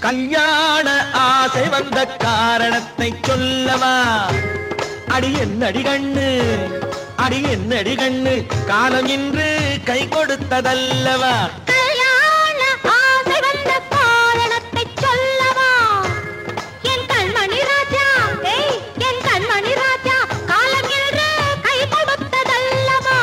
கல்யாண ஆசை வந்த காரணத்தை சொல்லவா? அடி என்னடி கண்ணு, அடி என்னடி கண்ணு, காலம் இன்று கை கொடுத்ததல்லவா? கல்யாண ஆசை வந்த காரணத்தை சொல்லவா? என் கண்மணி ராஜா, என் கண்மணி ராஜா, காலம் இன்று கை கொடுத்ததல்லவா?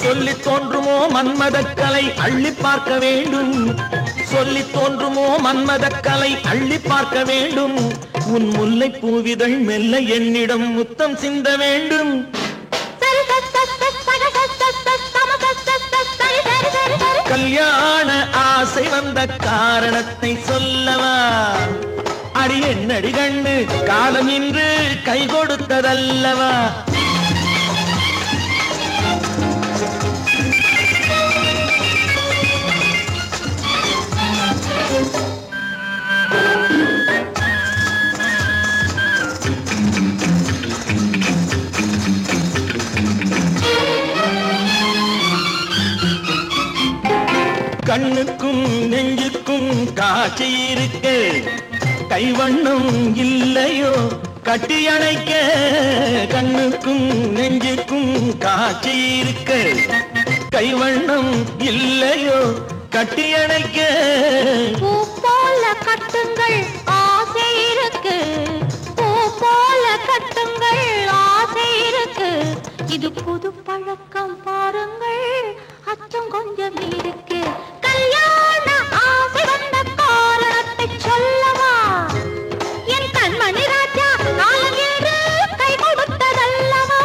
சொல்லி தோன்றுமோ மன்மதக்கலை அள்ளி பார்க்க வேண்டும், சொல்லி தோன்றுமோ மன்மதக்கலை அள்ளி பார்க்க வேண்டும். உன் முல்லை பூவிதழ் மெல்ல என்னிடம் முத்தம் சிந்த வேண்டும். கல்யாண ஆசை வந்த காரணத்தை சொல்லவா? அடி என்னடி கண்ணு, காலம் இன்று கை கொடுத்ததல்லவா? கண்ணுக்கும் நெஞ்சுக்கும் காட்சி இருக்கு, கைவண்ணம் இல்லையோ கட்டி அணைக்க? கண்ணுக்கும் நெஞ்சுக்கும் காட்சி இருக்கு, கைவண்ணம் இல்லையோ கட்டி அணைக்க? பூ போல கட்டுங்கள் ஆசை இருக்கு, பூ போல கட்டுங்கள் ஆசை இருக்கு. இது புது பழக்கம் பாருங்கள், அச்சம் கொஞ்சம் இருக்கு. கல்யாண ஆசை வந்த காரணத்தை சொல்லவா? என் கண்மணி ராஜா, காலம் என்று கை கொடுத்ததல்லவா?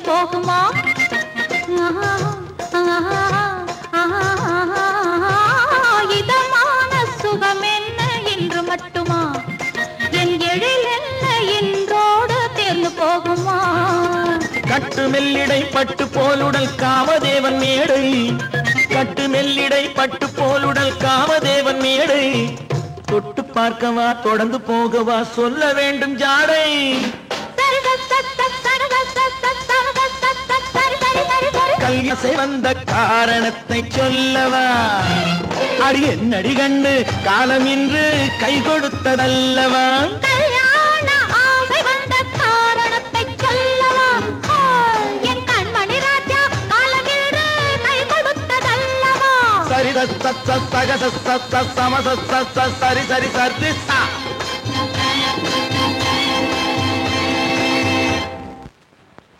போகுமா? இதமான சுகம் என்ன என்று மட்டுமா? என் எழில் என்ன என்றோடு தேர்ந்து போகுமா? கட்டு மெல்லிடை பட்டு போலுடல் காமதேவன் மேடை, கட்டு மெல்லிடை பட்டு போலுடல் காமதேவன் மேடை. தொட்டு பார்க்கவா தொடர்ந்து போகவா சொல்ல வேண்டும் ஜாடை. கல்யாண வந்த காரணத்தை சொல்லவா? அடி என்னடி கண்ணு, காலம் இன்று கை கொடுத்ததல்லவா? கல்யாண ஆசை வந்த காரணத்தை சொல்லவா? என் கண்மணி ராஜா, காலம் இன்று கை கொடுத்ததல்லவா? சரி சரி சரி சரி சரி